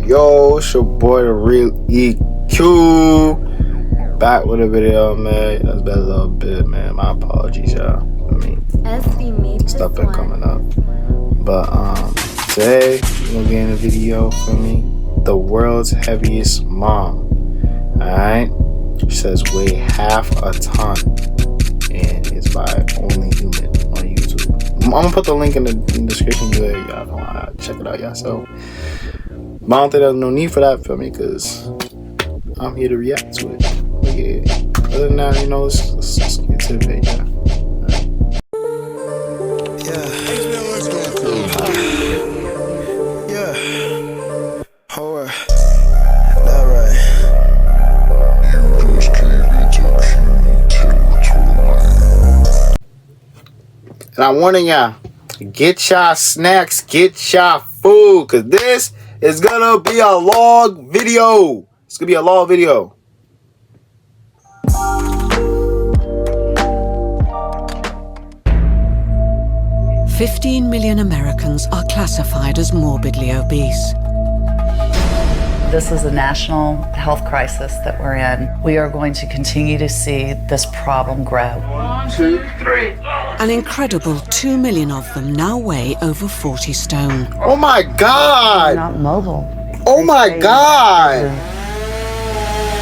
Yo, it's your boy, the real EQ. Back with a video, man. That's been a little bit, man. My apologies, y'all. I mean, stuff been coming up. But today we're gonna get in a video for me. The world's heaviest mom. Alright? She says weigh half a ton. And it's by Only Human on YouTube. I'm gonna put the link in the description. Y'all wanna check it out yourself. But I don't think there's no need for that for me, because I'm here to react to it. But yeah. Other than that, let's get to the video. And I'm warning y'all, get y'all snacks, get y'all food, because this is gonna be a long video. It's gonna be a long video. $15 million Americans are classified as morbidly obese. This is a national health crisis that we're in. We are going to continue to see this problem grow. 1, 2, 3. An incredible 2 million of them now weigh over 40 stone. Oh my God! They're not mobile. Oh my God!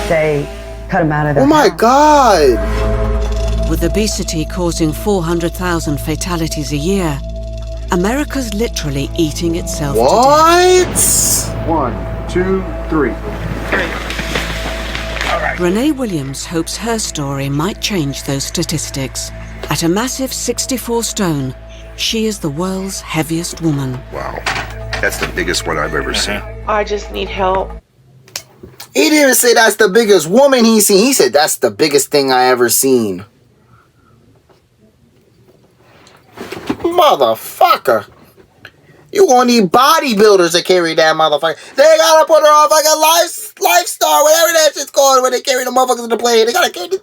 They cut them out of their Oh my house. God! With obesity causing 400,000 fatalities a year, America's literally eating itself to death. What? 1, 2, 3. Renee Williams hopes her story might change those statistics. At a massive 64 stone, she is the world's heaviest woman. Wow, that's the biggest one I've ever seen. I just need help. He didn't even say that's the biggest woman he's seen. He said that's the biggest thing I ever seen. Motherfucker. You gonna need bodybuilders to carry that motherfucker. They gotta put her on fucking Lifestar, whatever that shit's called, when they carry the motherfuckers in the plane. They gotta carry the...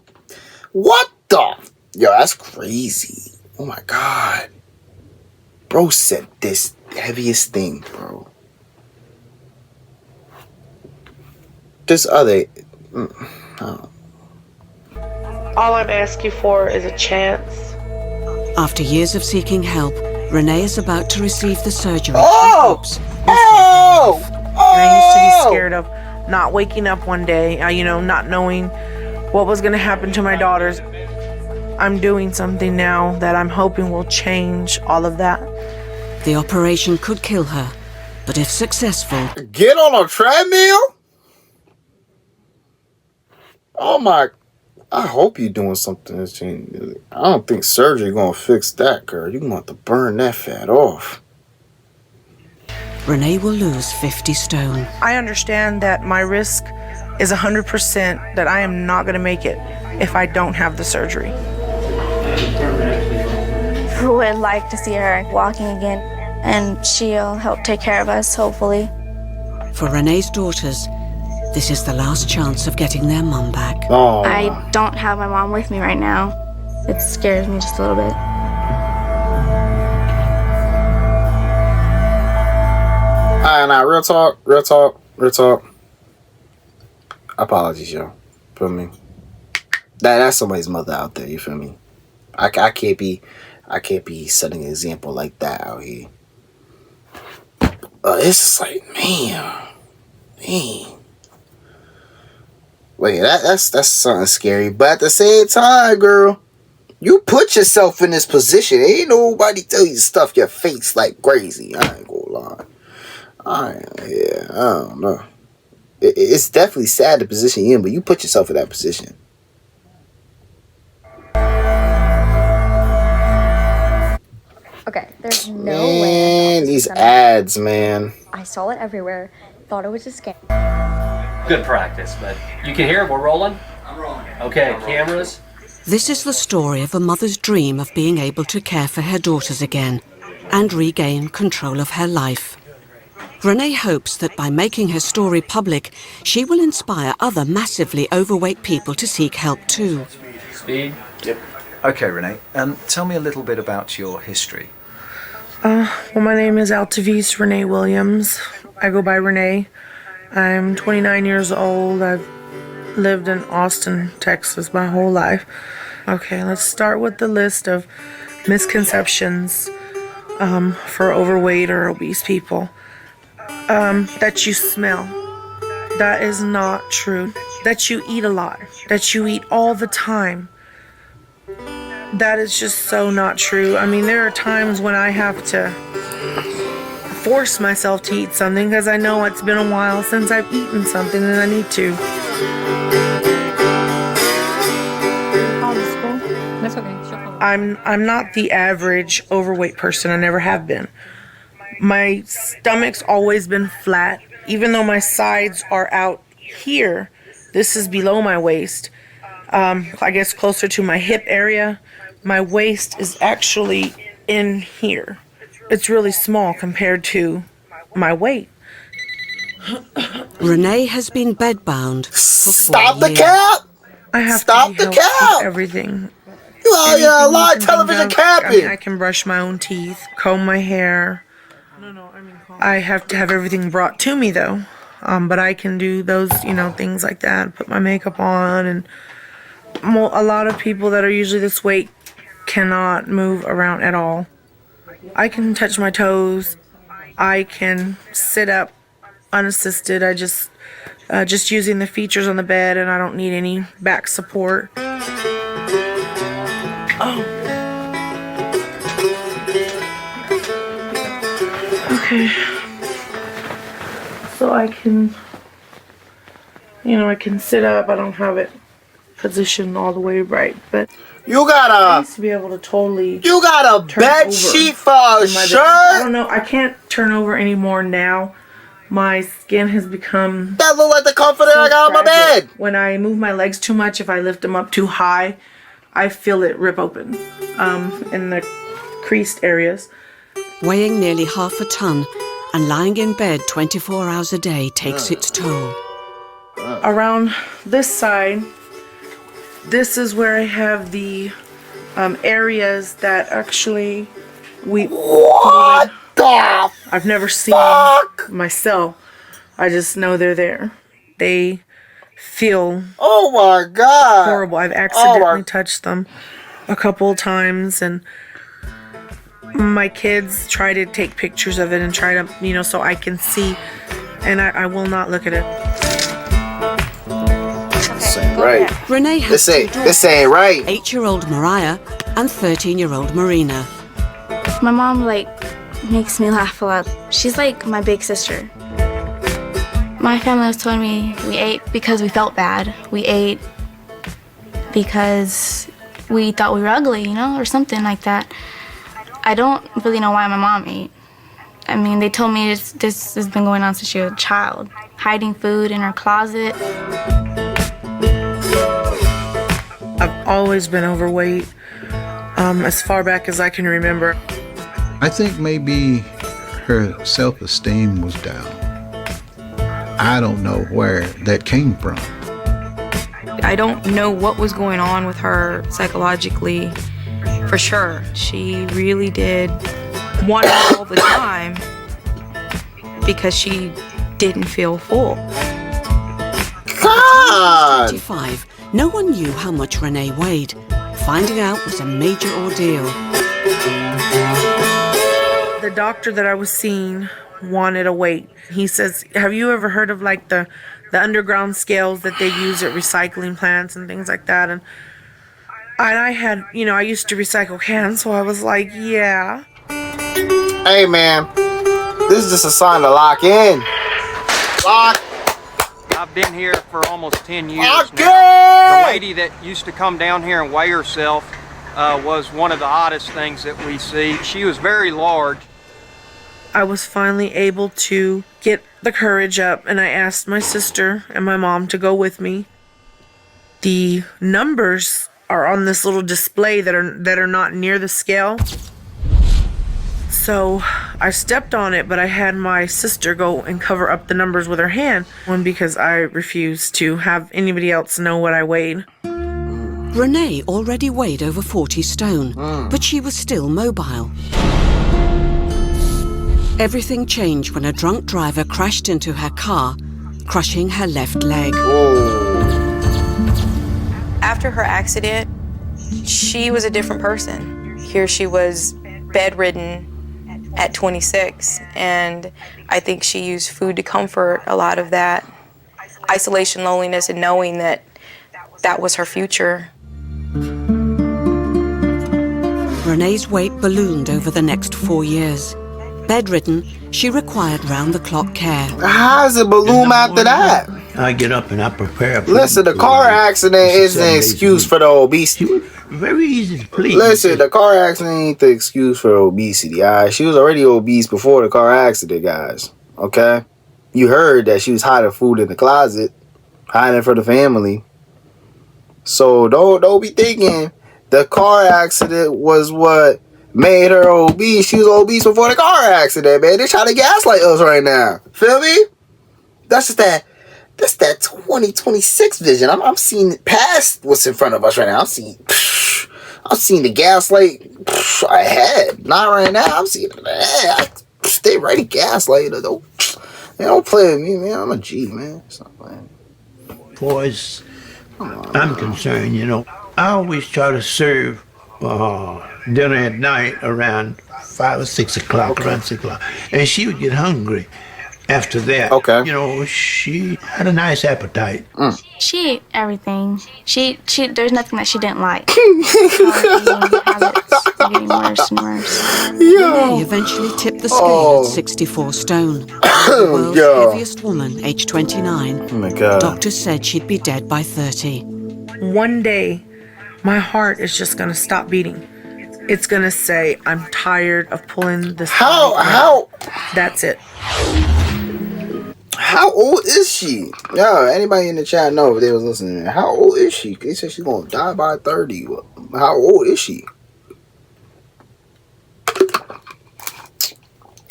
What the... Yo, that's crazy. Oh my God. Bro said this heaviest thing, bro. This other... All I'm asking for is a chance. After years of seeking help, Renee is about to receive the surgery she Oh! hopes. Oh! And I used to be scared of not waking up one day, not knowing what was going to happen to my daughters. I'm doing something now that I'm hoping will change all of that. The operation could kill her, but if successful, Get on a treadmill? Oh my... I hope you're doing something that's changing. I don't think surgery gonna fix that, girl. You're gonna have to burn that fat off. Renee will lose 50 stone. I understand that my risk is 100% that I am not going to make it if I don't have the surgery. Would like to see her walking again, and she'll help take care of us, hopefully. For Renee's daughters, this is the last chance of getting their mum back. Oh, I don't have my mom with me right now. It scares me just a little bit. alright, now real talk. Apologies, yo. Feel me? That's somebody's mother out there. You feel me? I can't be setting an example like that out here. It's just like, man. Wait, that's something scary. But at the same time, girl, you put yourself in this position. Ain't nobody tell you to stuff your face like crazy. I ain't gonna lie. I don't know. It's definitely sad the position you're in, but you put yourself in that position. Okay, there's no Man, way. these ads, man. I saw it everywhere. Thought it was a scam. Good practice, but you can hear it. We're rolling? I'm rolling. Okay, cameras. This is the story of a mother's dream of being able to care for her daughters again and regain control of her life. Renee hopes that by making her story public, she will inspire other massively overweight people to seek help too. Speed. Yep. Okay, Renee, tell me a little bit about your history. Well, my name is Altavis Renee Williams. I go by Renee. I'm 29 years old. I've lived in Austin, Texas my whole life. Okay, let's start with the list of misconceptions for overweight or obese people. That you smell. That is not true. That you eat a lot. That you eat all the time. That is just so not true. I mean, there are times when I have to force myself to eat something because I know it's been a while since I've eaten something and I need to. That's okay. I'm not the average overweight person. I never have been. My stomach's always been flat. Even though my sides are out here, this is below my waist. I guess closer to my hip area. My waist is actually in here. It's really small compared to my weight. Renee has been bedbound for 4 Stop the years. cap! I have Stop to be the helped cap! with everything. You out here a lot of Anything you can television think of. I capping. mean, I can brush my own teeth, comb my hair. I have to have everything brought to me though. But I can do those, things like that. Put my makeup on, and a lot of people that are usually this weight cannot move around at all. I can touch my toes. I can sit up unassisted. I just using the features on the bed, and I don't need any back support. Oh. Okay. So I can, I can sit up. I don't have it positioned all the way right, but You I got used to be able to totally. You got a turn bed over sheet for a in my bed. I shirt? don't know. I can't turn over anymore now. My skin has become. That look like the comforter I got on my fragile. bed. When I move my legs too much, if I lift them up too high, I feel it rip open in the creased areas. Weighing nearly half a ton and lying in bed 24 hours a day takes its toll. Around this side, this is where I have the areas that actually What the I've never seen fuck? myself. I just know they're there. They feel Oh my god. horrible. I've accidentally touched them a couple of times, and my kids try to take pictures of it and try to, so I can see, and I will not look at it. This ain't right. Renee has two daughters, This ain't right. 8-year-old Mariah and 13-year-old Marina. My mom, makes me laugh a lot. She's like my big sister. My family was telling me we ate because we felt bad. We ate because we thought we were ugly, or something like that. I don't really know why my mom ate. I mean, they told me this has been going on since she was a child. Hiding food in her closet. I've always been overweight, as far back as I can remember. I think maybe her self-esteem was down. I don't know where that came from. I don't know what was going on with her psychologically, for sure. She really did want it all the time because she didn't feel full. God! 25. No one knew how much Renee weighed. Finding out was a major ordeal. The doctor that I was seeing wanted a weight. He says, have you ever heard of the underground scales that they use at recycling plants and things like that? And I had, I used to recycle cans, so I was like, yeah. Hey man, this is just a sign to lock in. Lock. I've been here for almost 10 years Lock now. in! The lady that used to come down here and weigh herself was one of the oddest things that we see. She was very large. I was finally able to get the courage up, and I asked my sister and my mom to go with me. The numbers are on this little display that are not near the scale. So I stepped on it, but I had my sister go and cover up the numbers with her hand. One, because I refused to have anybody else know what I weighed. Renee already weighed over 40 stone, but she was still mobile. Everything changed when a drunk driver crashed into her car, crushing her left leg. After her accident, she was a different person. Here she was bedridden at 26, and I think she used food to comfort a lot of that isolation, loneliness, and knowing that that was her future. Renee's weight ballooned over the next 4 years. Bedridden, she required round-the-clock care. How does it balloon after that? I get up and I prepare. Listen, the car accident isn't an excuse for the obesity. Very easy to please. Listen, the car accident ain't the excuse for obesity, alright? She was already obese before the car accident, guys. Okay? You heard that she was hiding food in the closet, hiding for the family. So don't be thinking the car accident was what made her obese. She was obese before the car accident, man. They trying to gaslight us right now. Feel me? That's that 2026 vision. I'm seeing past what's in front of us right now. I'm seeing the gaslight ahead. Not right now. I'm seeing it ahead. Stay ready, gaslight. Don't play with me, man. I'm a G, man. Stop playing. Boys, I'm concerned, you know. I always try to serve dinner at night around 5 or 6 o'clock, around 6 o'clock. And she would get hungry after that. Okay. You know, she had a nice appetite. She ate everything. She there's nothing that she didn't like. Habits getting worse and worse. Renee eventually tipped the scale at 64 stone. The world's heaviest woman, age 29. Oh my God. Doctors said she'd be dead by 30. One day, my heart is just gonna stop beating. It's gonna say, I'm tired of pulling this. How? That's it. How old is she? Yo, anybody in the chat know if they was listening? How old is she? They said she's gonna die by 30. How old is she?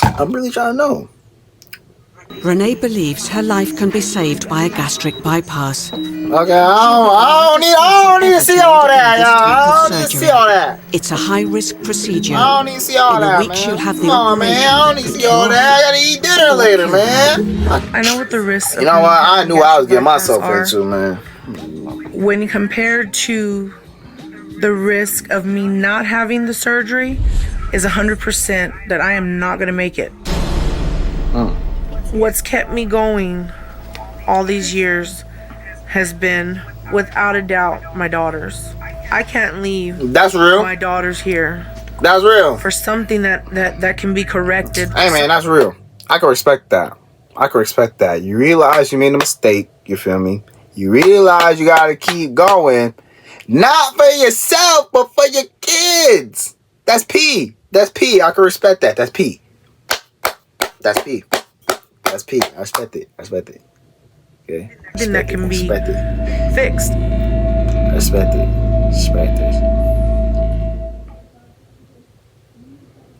I'm really trying to know. Renee believes her life can be saved by a gastric bypass. Okay, I don't need to see all that, y'all. I don't need to see all that. It's a high-risk procedure. I don't need to see all that, man. In a week, she'll have the Come on, man. I don't need to see all that. I gotta eat dinner later, man. I know what the risks. You know what? I knew I was getting myself into, man. When compared to the risk of me not having the surgery, is 100% that I am not gonna make it. What's kept me going all these years has been, without a doubt, my daughters. I can't leave. That's real. My daughters here. That's real. For something that can be corrected. Hey, man, that's real. I can respect that. I can respect that. You realize you made a mistake. You feel me? You realize you gotta keep going. Not for yourself, but for your kids. That's P. That's P. I can respect that. That's P. That's P. That's P. I respect it. I respect it. Okay? Something that can be fixed. Respect it. Respect it.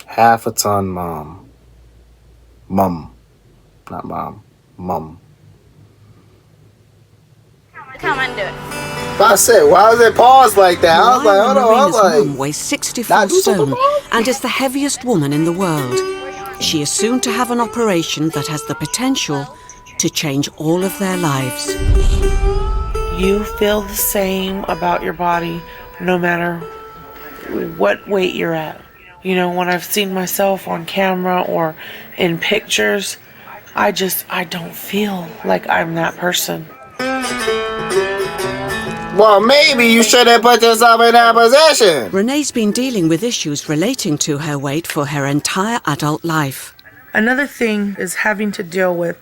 Half a ton, mom. Mum. Not mom. Mum. Come on, do it. I said, why was it paused like that? I was like, hold on. I was Marina's like, mum weighs 64 stone and is the heaviest woman in the world. She is soon to have an operation that has the potential to change all of their lives. You feel the same about your body no matter what weight you're at. You know, when I've seen myself on camera or in pictures, I don't feel like I'm that person. Well, maybe you should have put yourself in that position. Renee's been dealing with issues relating to her weight for her entire adult life. Another thing is having to deal with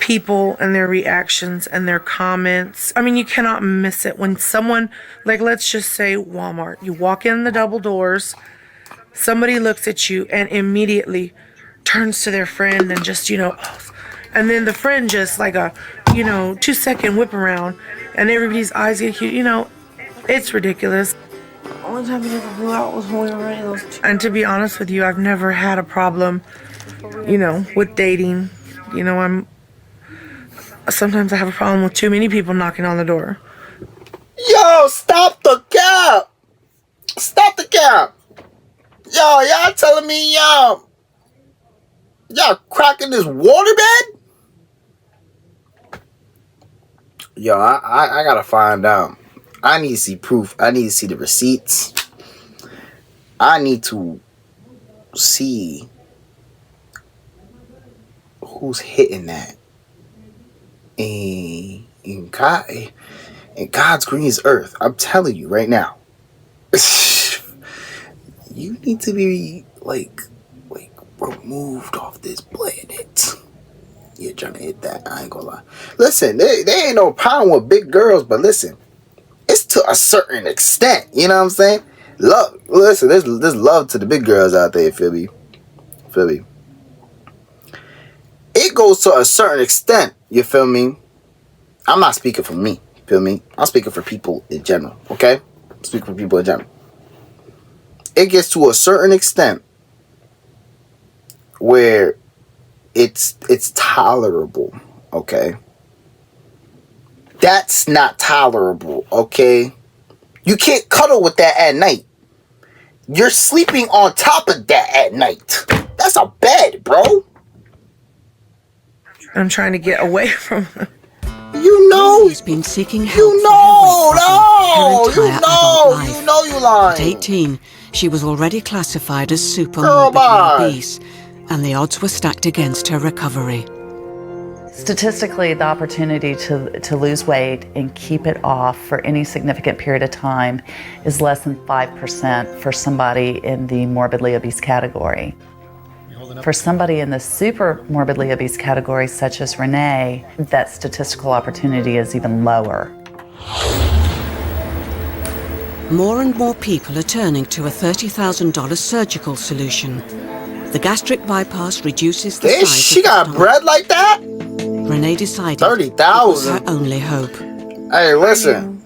people and their reactions and their comments. I mean, you cannot miss it. When someone, like let's just say Walmart, you walk in the double doors, somebody looks at you and immediately turns to their friend and just, and then the friend just like a, 2-second whip around and everybody's eyes get huge. It's ridiculous. The only time we ever blew out was when we were ready those two. And to be honest with you, I've never had a problem, with dating. Sometimes I have a problem with too many people knocking on the door. Yo, stop the cap. Stop the cap. Yo, y'all telling me y'all cracking this waterbed? Yo, I gotta find out. I need to see proof. I need to see the receipts. I need to see who's hitting that. In God's greenest earth. I'm telling you right now. You need to be like removed off this planet. You're trying to hit that. I ain't gonna lie. Listen, there ain't no problem with big girls, but listen, it's to a certain extent. You know what I'm saying? Love. Listen, there's love to the big girls out there. Feel me? It goes to a certain extent. You feel me? I'm not speaking for me. Feel me? I'm speaking for people in general. Okay? I'm speaking for people in general. It gets to a certain extent where it's tolerable. Okay? That's not tolerable. Okay? You can't cuddle with that at night. You're sleeping on top of that at night. That's a bed, bro. I'm trying to get away from him. You know he's been seeking help. You lying. At 18, she was already classified as super morbidly obese, and the odds were stacked against her recovery. Statistically, the opportunity to lose weight and keep it off for any significant period of time is less than 5% for somebody in the morbidly obese category. For somebody in the super morbidly obese category, such as Renee, that statistical opportunity is even lower. More and more people are turning to a $30,000 surgical solution. The gastric bypass reduces the size She of the got stomach. bread like that? Renee decided 30,000 was her only hope. Hey, listen.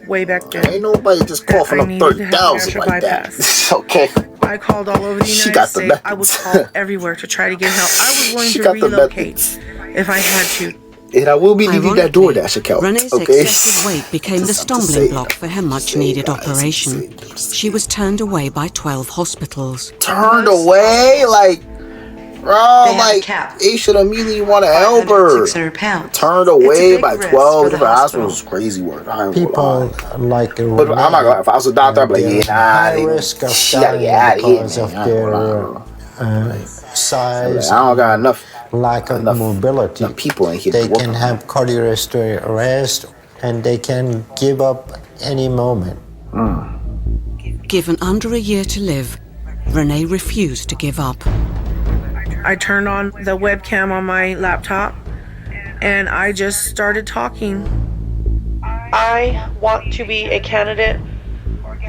Way back then. Ain't nobody just coughing up 30,000 like that. Okay. I called all over the United States. I would call everywhere to try to get help. I was willing to relocate if I had to. And I will be leaving that door dash account. Renee's Okay. excessive weight became the stumbling block for her much-needed operation. She was turned away by 12 hospitals. Turned away? Like, bro, like, they should immediately want to help her. Turned away by 12 different hospitals. Crazy work. I ain't People like but I'm not gonna, if I was a doctor, I'd be like, high risk of dying because of their size. I don't got enough. Lack of mobility. People in here. They can have cardiorespiratory arrest, and they can give up any moment. Given under a year to live, Renee refused to give up. I turned on the webcam on my laptop and I just started talking. I want to be a candidate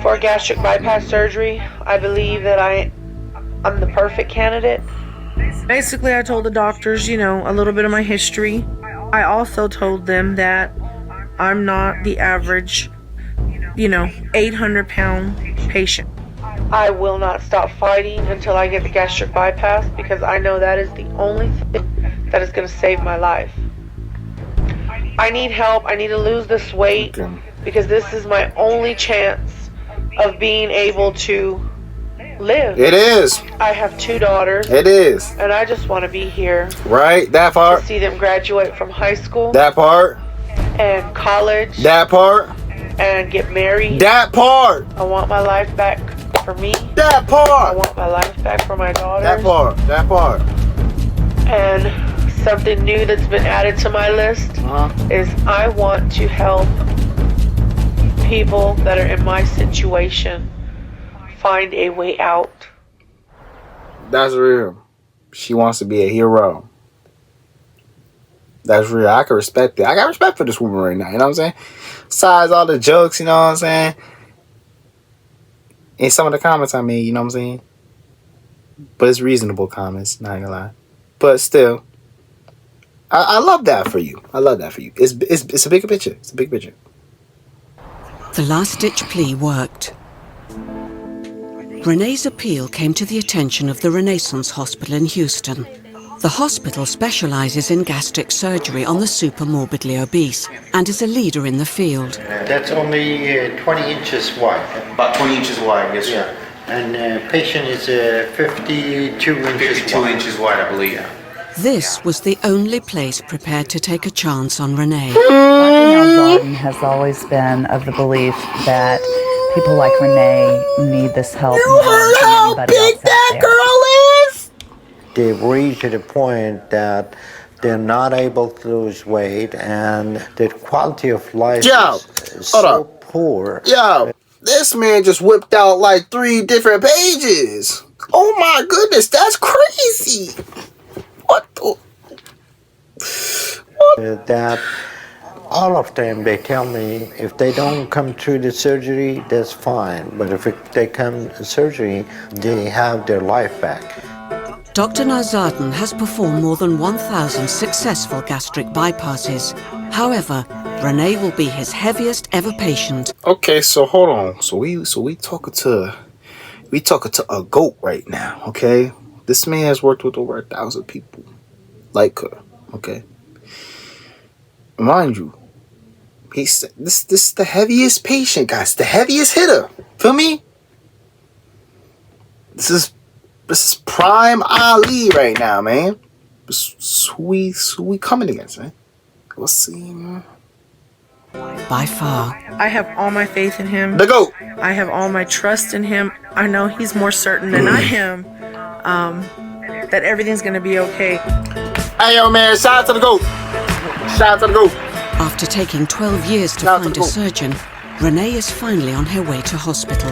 for gastric bypass surgery. I believe that I'm the perfect candidate. Basically, I told the doctors, a little bit of my history. I also told them that I'm not the average, 800-pound patient. I will not stop fighting until I get the gastric bypass because I know that is the only thing that is going to save my life. I need help. I need to lose this weight because this is my only chance of being able to live. It is. I have 2 daughters. It is. And I just want to be here. Right? That part. To see them graduate from high school. That part. And college. That part. And get married. That part. I want my life back for me. That part. I want my life back for my daughters. That part. That part. And something new that's been added to my list is I want to help people that are in my situation find a way out. That's real. She wants to be a hero. That's real. I can respect it. I got respect for this woman right now. You know what I'm saying? Besides all the jokes, you know what I'm saying? And some of the comments I made, you know what I'm saying? But it's reasonable comments, not gonna lie. But still, I love that for you. I love that for you. It's a bigger picture. It's a big picture. The last-ditch plea worked. Renee's appeal came to the attention of the Renaissance Hospital in Houston. The hospital specializes in gastric surgery on the super morbidly obese and is a leader in the field. That's only 20 inches wide. About 20 inches wide, yes, sir. And patient is 52 inches wide. 52 inches wide, I believe. This was the only place prepared to take a chance on Renee. Dr. has always been of the belief that people like Renee need this help more than anybody else out there. They've reached the point that they're not able to lose weight and the quality of life is so poor. Yo, this man just whipped out like 3 different pages. Oh my goodness, that's crazy. What the? That all of them, they tell me if they don't come through the surgery, that's fine. But if they come to surgery, they have their life back. Dr. Nazardin has performed more than 1,000 successful gastric bypasses. However, Renee will be his heaviest ever patient. Okay, so hold on. So we talking to a goat right now, okay? This man has worked with over 1,000 people like her, okay? Mind you, this is the heaviest patient, guys. The heaviest hitter. Feel me? This is prime Ali right now, man. This who we coming against, man? We'll see, man. By far. I have all my faith in him. The GOAT. I have all my trust in him. I know he's more certain than I am that everything's going to be okay. Hey, yo, man, shout out to the GOAT. Shout out to the GOAT. After taking 12 years to find a surgeon, Renee is finally on her way to hospital.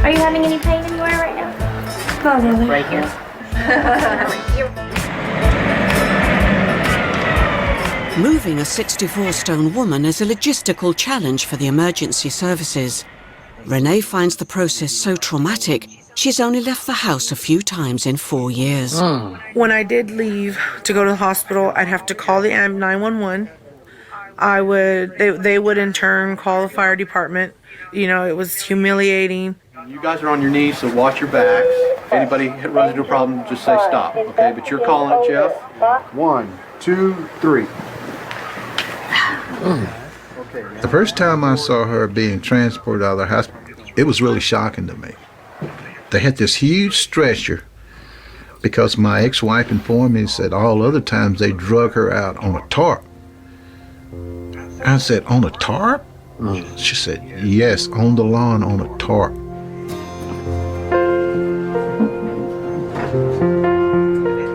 Are you having any pain anywhere right now? Not really. Right here. Moving a 64-stone woman is a logistical challenge for the emergency services. Renee finds the process so traumatic, she's only left the house a few times in 4 years. When I did leave to go to the hospital, I'd have to call the 911. They would in turn call the fire department. You know, it was humiliating. You guys are on your knees, so watch your backs. If anybody runs into a problem, just say stop, okay? But you're calling it, Jeff. 1, 2, 3. The first time I saw her being transported out of the hospital, it was really shocking to me. They had this huge stretcher because my ex-wife informed me, said all other times they drug her out on a tarp. I said, on a tarp? She said, yes, on the lawn on a tarp.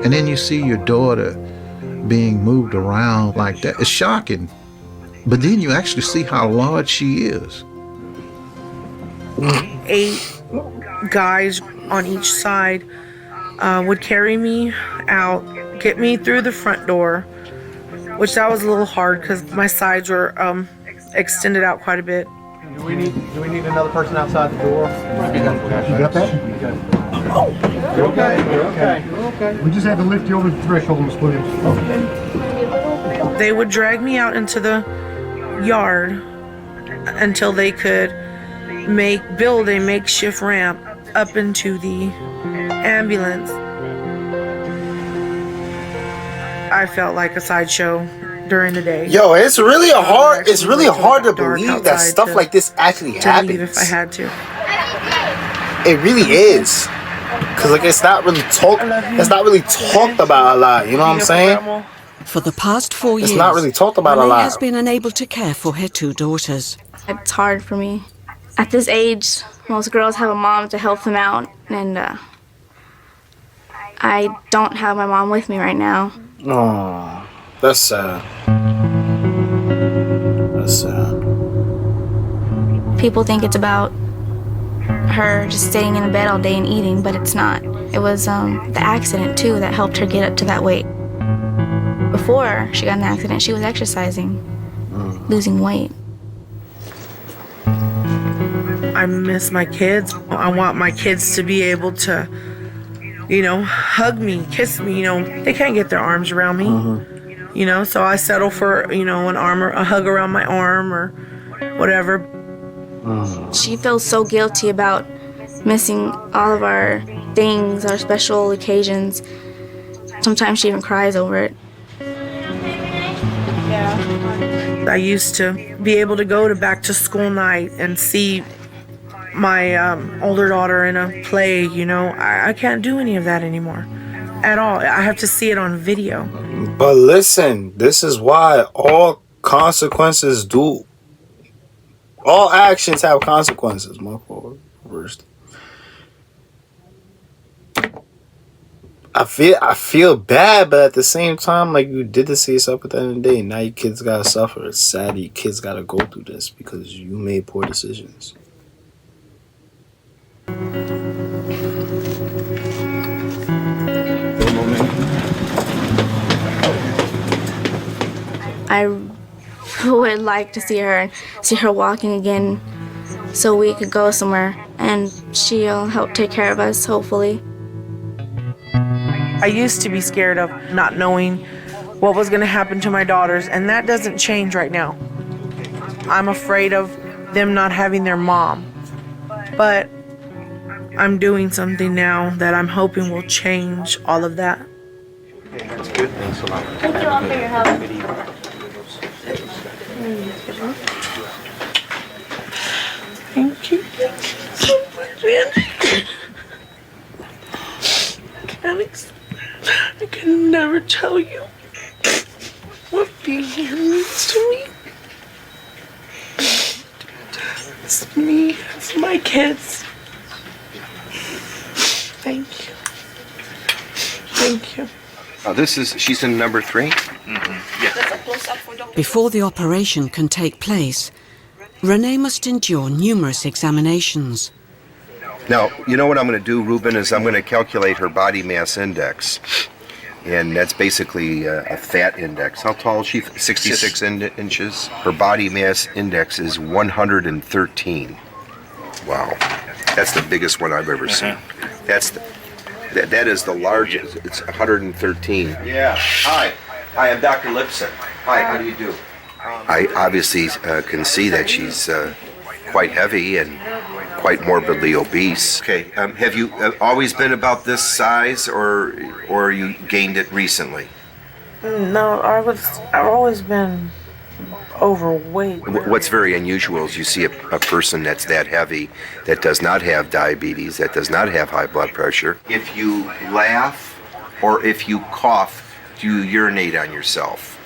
And then you see your daughter being moved around like that. It's shocking. But then you actually see how large she is. 8 guys on each side would carry me out, get me through the front door, which that was a little hard because my sides were extended out quite a bit. Do we need another person outside the door? You got that? Oh, you're okay. You're okay. You're okay. We just had to lift you over the threshold, Miss Williams. Okay. They would drag me out into the yard until they could build a makeshift ramp up into the ambulance. I felt like a sideshow during the day. Yo, it's really hard to believe that stuff like this actually happens. Leave if I had to. It really is. Cause like it's not really talked about a lot, you know what I'm saying? For the past 4 years, it's not really talked about a Renee lot. has been unable to care for her 2 daughters. It's hard for me. At this age, most girls have a mom to help them out, and I don't have my mom with me right now. Oh, that's sad. That's sad. People think it's about her just staying in a bed all day and eating, but it's not. It was the accident, too, that helped her get up to that weight. Before she got in the accident, she was exercising, losing weight. I miss my kids. I want my kids to be able to, you know, hug me, kiss me. You know, they can't get their arms around me. You know, so I settle for, you know, a hug around my arm or whatever. She feels so guilty about missing all of our things, our special occasions. Sometimes she even cries over it. I used to be able to go to back to school night and see my older daughter in a play, you know. I can't do any of that anymore at all. I have to see it on video. But listen, this is why all consequences do. All actions have consequences. My fault. First. I feel bad, but at the same time, like, you did this to yourself at the end of the day. Now your kids gotta suffer. It's sad your kids gotta go through this because you made poor decisions. I would like to see her and see her walking again so we could go somewhere and she'll help take care of us, hopefully. I used to be scared of not knowing what was going to happen to my daughters, and that doesn't change right now. I'm afraid of them not having their mom, but I'm doing something now that I'm hoping will change all of that. Okay, that's good. Thanks a lot. Thank you all for your help. Thank you so much, Renee. I can never tell you what being here means to me. It's me, it's my kids. Thank you. Thank you. She's in number 3? Before the operation can take place, Renee must endure numerous examinations. Now, you know what I'm going to do, Ruben, is I'm going to calculate her body mass index. And that's basically a fat index. How tall is she? 66 inches. Her body mass index is 113. Wow. That's the biggest one I've ever seen. That is the largest. It's 113. Yeah. Hi, I'm Dr. Lipson. Hi, how do you do? I obviously can see that she's quite heavy and quite morbidly obese. Okay, have you always been about this size, or you gained it recently? No, I've always been overweight. What's very unusual is you see a person that's that heavy, that does not have diabetes, that does not have high blood pressure. If you laugh or if you cough, do you urinate on yourself?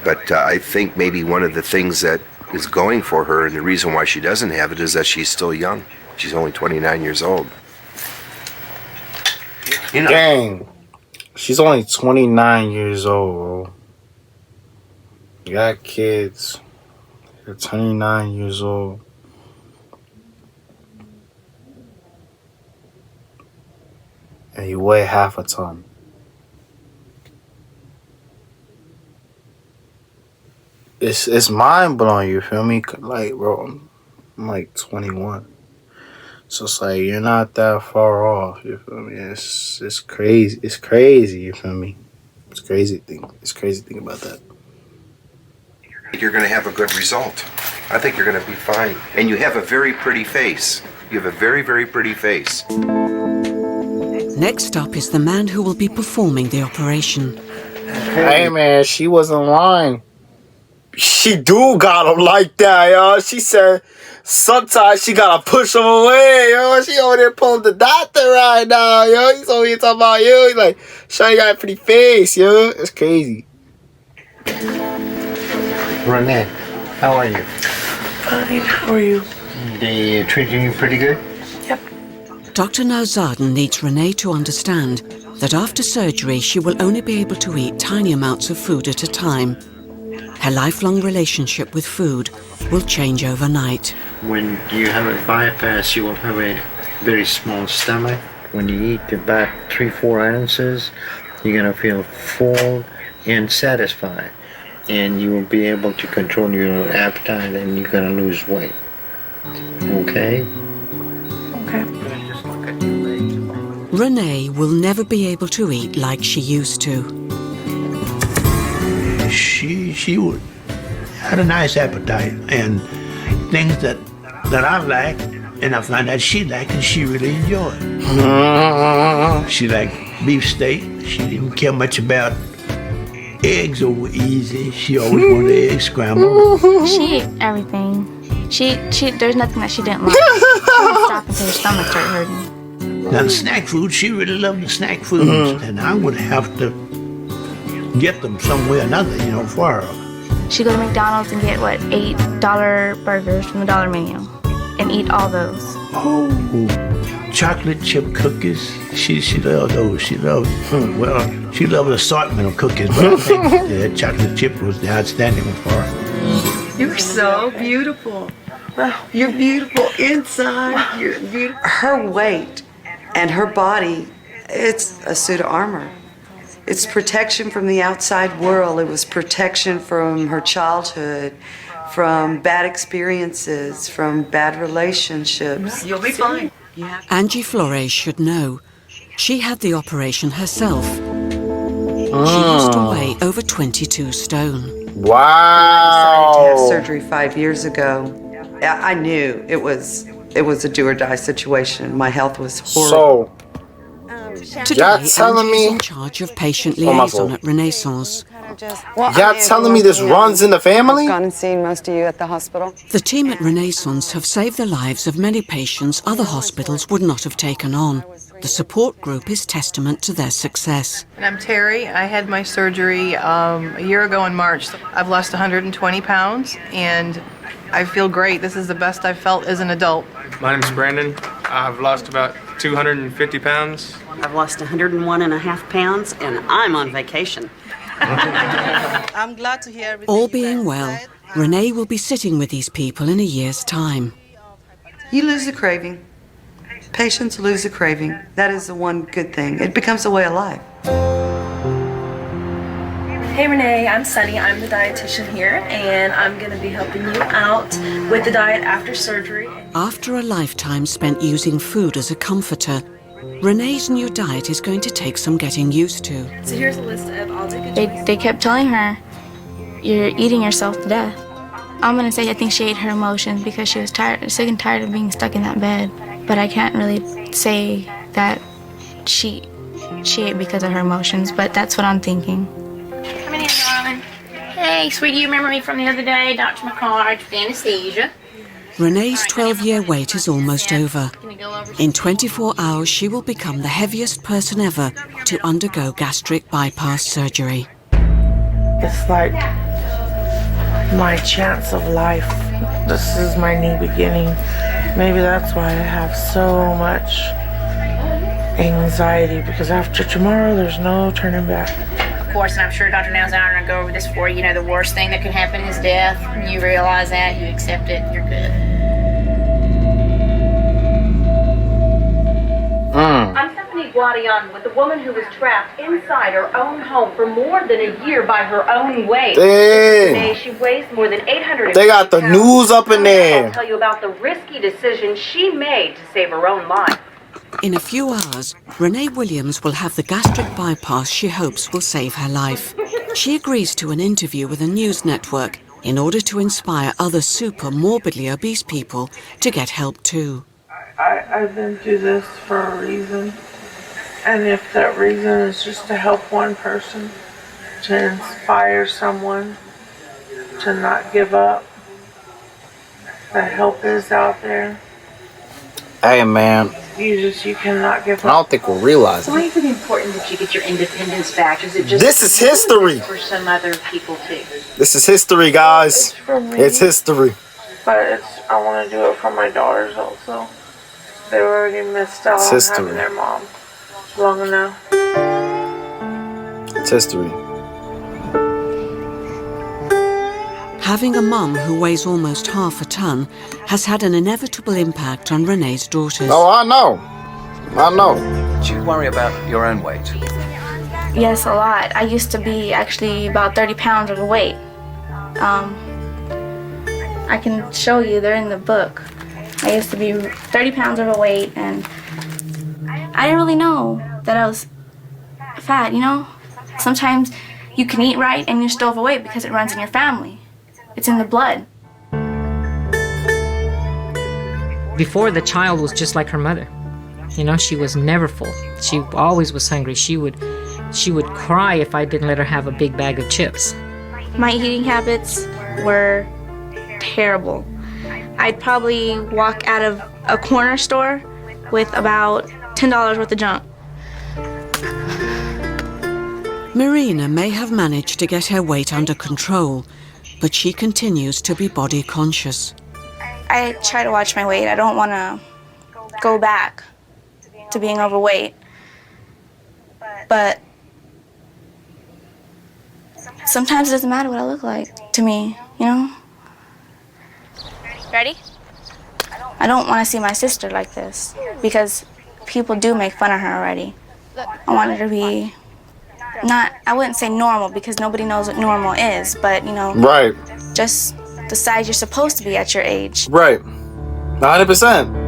But I think maybe one of the things that is going for her, and the reason why she doesn't have it, is that she's still young. She's only 29 years old. You know, dang. She's only 29 years old. You got kids. You're 29 years old. And you weigh half a ton. It's mind blowing, you feel me? Like, bro, I'm like 21. So it's like, you're not that far off, you feel me? It's crazy. It's crazy, you feel me? It's crazy thing about that. You're going to have a good result. I think you're going to be fine. And you have a very pretty face. You have a very, very pretty face. Next up is the man who will be performing the operation. Hey, man, she wasn't lying. She do got him like that, yo. She said sometimes she gotta push him away, yo. She over there pulling the doctor right now, yo. He's over here talking about you. He's like, Shawty got a pretty face, yo. It's crazy. Renee, how are you? Fine, how are you? They treating you pretty good? Yep. Dr. Nauzaden needs Renee to understand that after surgery she will only be able to eat tiny amounts of food at a time. Her lifelong relationship with food will change overnight. When you have a bypass, you will have a very small stomach. When you eat about 3-4 ounces, you're going to feel full and satisfied. And you will be able to control your appetite, and you're going to lose weight. Okay? Okay. Renee will never be able to eat like she used to. She would had a nice appetite, and things that I liked, and I find that she liked, and she really enjoyed. She liked beef steak. She didn't care much about Eggs over easy. She always wanted egg scrambled. She ate everything. There's nothing that she didn't like. She didn't stop until her stomach started hurting. Now the snack food, she really loved the snack foods, and I would have to get them some way or another, for her. She'd go to McDonald's and get, $8 burgers from the dollar menu and eat all those. Oh, chocolate chip cookies. She loved those. She loved an assortment of cookies, but I think the chocolate chip was the outstanding one for her. You're so beautiful. You're beautiful inside. You're beautiful. Her weight and her body, it's a suit of armor. It's protection from the outside world. It was protection from her childhood, from bad experiences, from bad relationships. You'll be fine. Yeah. Angie Flores should know. She had the operation herself. She used to weigh over 22 stone. Wow. I decided to have surgery 5 years ago. I knew it was a do or die situation. My health was horrible. Today, Angie's in charge of patient liaison at Renaissance. Y'all telling me this runs in the family? I've gone and seen most of you at the hospital. The team at Renaissance have saved the lives of many patients other hospitals would not have taken on. The support group is testament to their success. And I'm Terry. I had my surgery a year ago in March. I've lost 120 pounds and I feel great. This is the best I've felt as an adult. My name's Brandon. I've lost about 250 pounds. I've lost 101.5 pounds and I'm on vacation. I'm glad to hear everything. All being well, Renee will be sitting with these people in a year's time. You lose the craving. Patients lose the craving. That is the one good thing. It becomes a way of life. Hey Renee, I'm Sunny. I'm the dietitian here, and I'm going to be helping you out with the diet after surgery. After a lifetime spent using food as a comforter, Renee's new diet is going to take some getting used to. So here's a list of all the good choices. They kept telling her, you're eating yourself to death. I'm going to say I think she ate her emotions because she was sick and tired of being stuck in that bed. But I can't really say that she ate because of her emotions, but that's what I'm thinking. Come in, darling. Hey, sweetie, you remember me from the other day? Dr. McCarge with anesthesia. Renee's 12-year wait is almost over. In 24 hours, she will become the heaviest person ever to undergo gastric bypass surgery. It's like my chance of life. This is my new beginning. Maybe that's why I have so much anxiety, because after tomorrow, there's no turning back. Of course, and I'm sure Dr. Nels and I are going to go over this for you. You know, the worst thing that can happen is death. And you realize that, you accept it, you're good. I'm Stephanie Guadian with a woman who was trapped inside her own home for more than a year by her own weight. Dang. Today, she weighs more than 800 They got the news up in there. I'll tell you about the risky decision she made to save her own life. In a few hours, Renee Williams will have the gastric bypass she hopes will save her life. She agrees to an interview with a news network in order to inspire other super morbidly obese people to get help too. I've been through this for a reason. And if that reason is just to help one person, to inspire someone to not give up, the help is out there. Hey, man. You cannot give up. I don't think we'll realize Why it. is it important that you get your independence back? Is it just This is history. for some other people too? This is history, guys. for me. It's history. But I want to do it for my daughters also. They already missed out It's on history. having their mom long enough. It's history. Having a mum who weighs almost half a ton has had an inevitable impact on Renee's daughters. Oh, I know. I know. Do you worry about your own weight? Yes, a lot. I used to be actually about 30 pounds overweight. I can show you, they're in the book. I used to be 30 pounds overweight, and I didn't really know that I was fat, you know? Sometimes you can eat right and you're still overweight because it runs in your family. It's in the blood. Before, the child was just like her mother. You know, she was never full. She always was hungry. She would She would cry if I didn't let her have a big bag of chips. My eating habits were terrible. I'd probably walk out of a corner store with about $10 worth of junk. Marina may have managed to get her weight under control, but she continues to be body conscious. I try to watch my weight. I don't want to go back to being overweight. But sometimes it doesn't matter what I look like to me, you know? Ready? I don't want to see my sister like this because people do make fun of her already. I want her to be not, I wouldn't say normal because nobody knows what normal is, but you know, right, just the size you're supposed to be at your age. Right. 100%.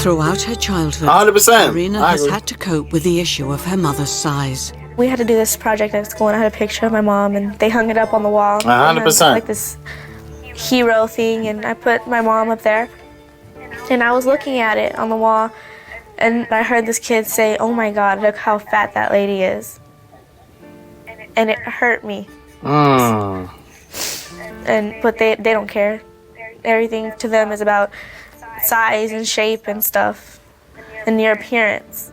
Throughout her childhood, 100%. Marina has had to cope with the issue of her mother's size. We had to do this project at school and I had a picture of my mom and they hung it up on the wall. 100%. Like this hero thing, and I put my mom up there and I was looking at it on the wall and I heard this kid say, "Oh my God, look how fat that lady is." And it hurt me. But they don't care. Everything to them is about size and shape and stuff and your appearance.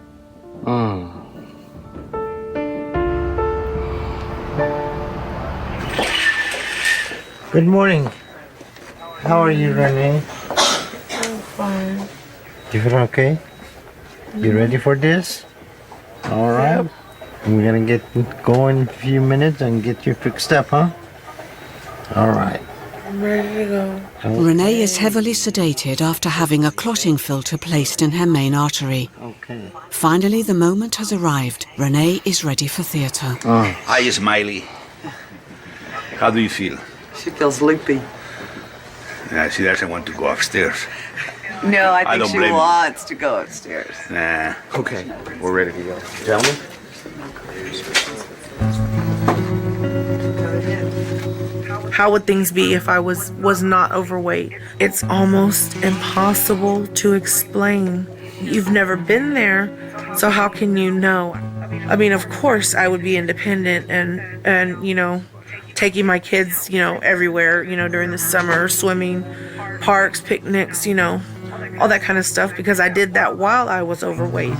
Good morning. How are you, Renee? I'm fine. You feel okay? You ready for this? All right. We're gonna get going in a few minutes and get you fixed up, huh? All right. I'm ready to go. Renee is heavily sedated after having a clotting filter placed in her main artery. Okay. Finally, the moment has arrived. Renee is ready for theatre. Hi, Smiley. How do you feel? She feels loopy. She doesn't want to go upstairs. No, I think don't she blame her. wants to go upstairs. Nah. Okay, we're ready to go. Gentlemen? How would things be if I was not overweight? It's almost impossible to explain. You've never been there, so how can you know? I mean, of course I would be independent and you know, taking my kids, you know, everywhere, you know, during the summer, swimming, parks, picnics, you know, all that kind of stuff, because I did that while I was overweight. A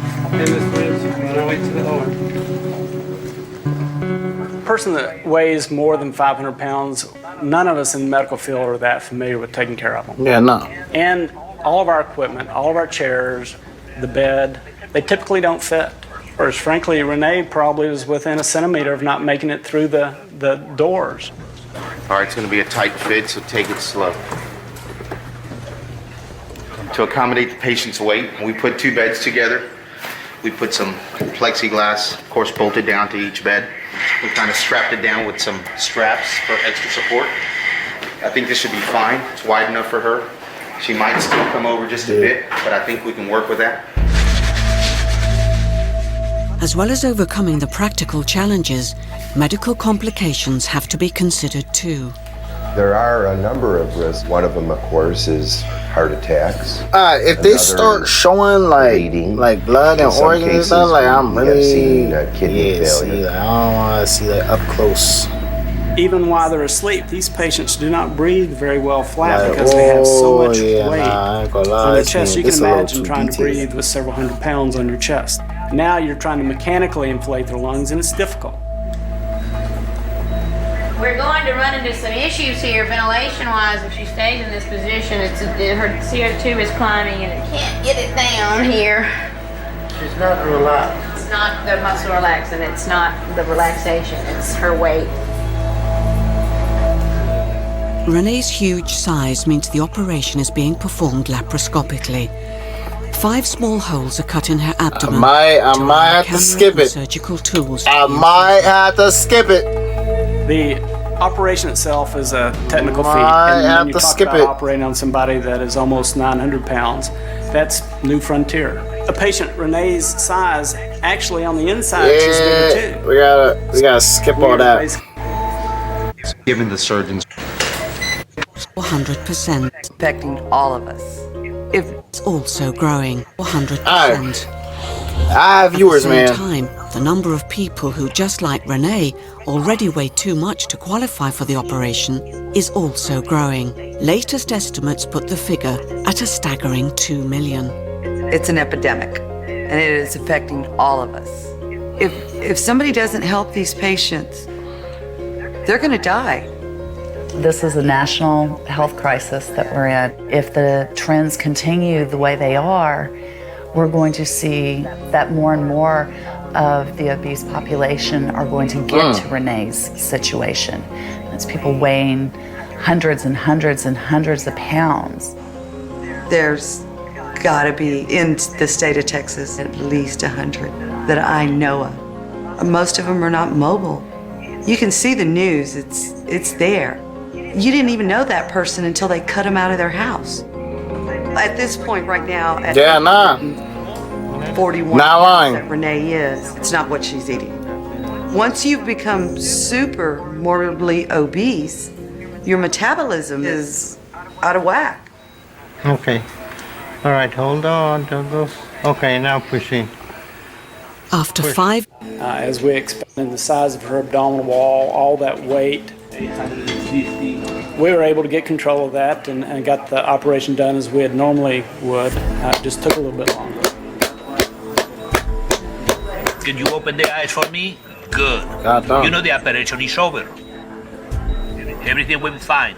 person that weighs more than 500 pounds, none of us in the medical field are that familiar with taking care of them. Yeah, no. And all of our equipment, all of our chairs, the bed, they typically don't fit. Whereas frankly, Renee probably was within a centimeter of not making it through the doors. All right, it's going to be a tight fit, so take it slow. To accommodate the patient's weight, we put 2 beds together. We put some plexiglass, of course, bolted down to each bed. We kind of strapped it down with some straps for extra support. I think this should be fine. It's wide enough for her. She might still come over just a bit, but I think we can work with that. As well as overcoming the practical challenges, medical complications have to be considered too. There are a number of risks. One of them, of course, is heart attacks. If they start showing like blood and organs and stuff, like I'm really seen kidney failure. See, like, I don't want to see that up close. Even while they're asleep, these patients do not breathe very well flat because they have so much weight on their chest. You can imagine trying to breathe with several hundred pounds on your chest. Now you're trying to mechanically inflate their lungs, and it's difficult. We're going to run into some issues here ventilation-wise. If she stays in this position, her CO2 is climbing and it can't get it down here. She's not relaxed. It's not the muscle relaxing, it's not the relaxation, it's her weight. Renee's huge size means the operation is being performed laparoscopically. 5 small holes are cut in her abdomen. I might have to skip it. Surgical tools. I might have to skip it. The operation itself is a technical feat. Might And have when you to talk skip about it. operating on somebody that is almost 900 pounds, that's new frontier. A patient Renee's size, actually on the inside, she's bigger too. We gotta skip all that. Given the surgeons 100%. Affecting all of us. It's also growing 100%. viewers, At the man. same time, the number of people who, just like Renee, already weigh too much to qualify for the operation is also growing. Latest estimates put the figure at a staggering 2 million. It's an epidemic, and it is affecting all of us. If somebody doesn't help these patients, they're going to die. This is a national health crisis that we're in. If the trends continue the way they are, we're going to see that more and more of the obese population are going to get to Renee's situation. It's people weighing hundreds and hundreds and hundreds of pounds. There's got to be, in the state of Texas, at least 100 that I know of. Most of them are not mobile. You can see the news, it's there. You didn't even know that person until they cut them out of their house. At this point right now, at 41 pounds that Renee is, it's not what she's eating. Once you've become super morbidly obese, your metabolism is out of whack. Okay. All right, hold on. Don't go. Okay, now pushing. After 5... as we expanded the size of her abdominal wall, all that weight, we were able to get control of that and got the operation done as we had normally would. It just took a little bit longer. Can you open the eyes for me? Good. You know the operation is over. Everything went fine.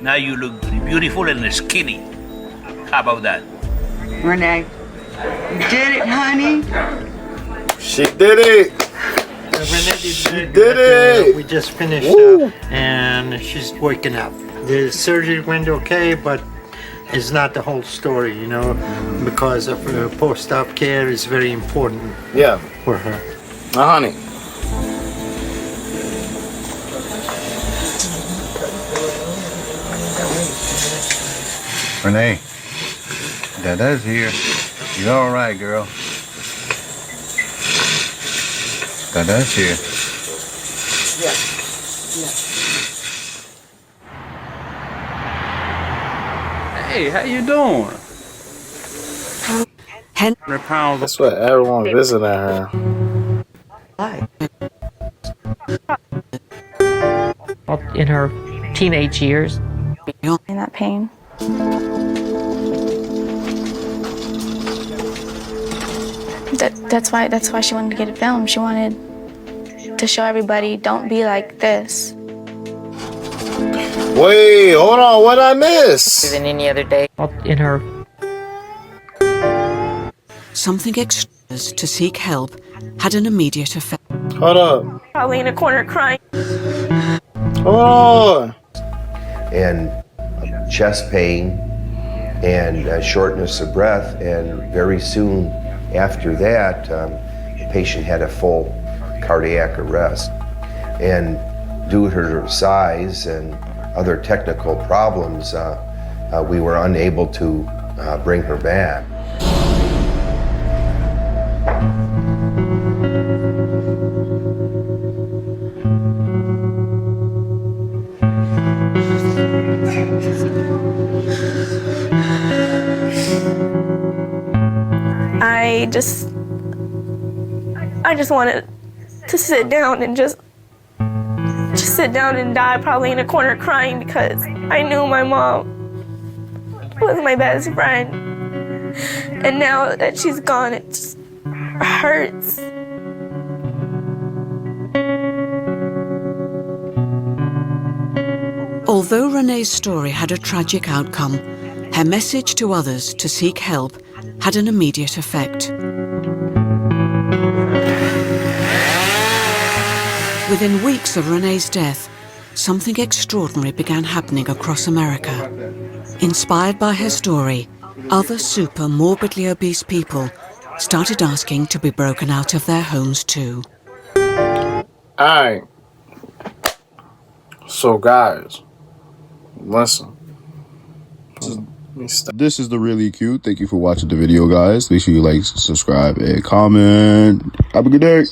Now you look beautiful and skinny. How about that? Renee, you did it, honey. She did it. She did it. We just finished up, and she's waking up. The surgery went okay, but it's not the whole story, you know, because of post-op care is very important. For her. Honey. Renee, Dada's here. You're all right, girl. Dada's here. Hey, how you doing? That's what everyone visiting her. In her teenage years. In that pain. That's why she wanted to get it filmed. She wanted to show everybody, don't be like this. Wait, hold on, what I miss? Than any other day. In her. Something extras to seek help had an immediate effect. Hold up. Probably in a corner crying. Oh. And chest pain and shortness of breath, and very soon after that, the patient had a full cardiac arrest. And due to her size and other technical problems, we were unable to bring her back. I just wanted to sit down and just sit down and die, probably in a corner crying, because I knew my mom was my best friend. And now that she's gone, it just hurts. Although Renee's story had a tragic outcome, her message to others to seek help had an immediate effect. Within weeks of Renee's death, something extraordinary began happening across America. Inspired by her story, other super morbidly obese people started asking to be broken out of their homes too. Alright. So guys, listen. This is the Really Cute. Thank you for watching the video, guys. Make sure you like, subscribe, and comment. Have a good day.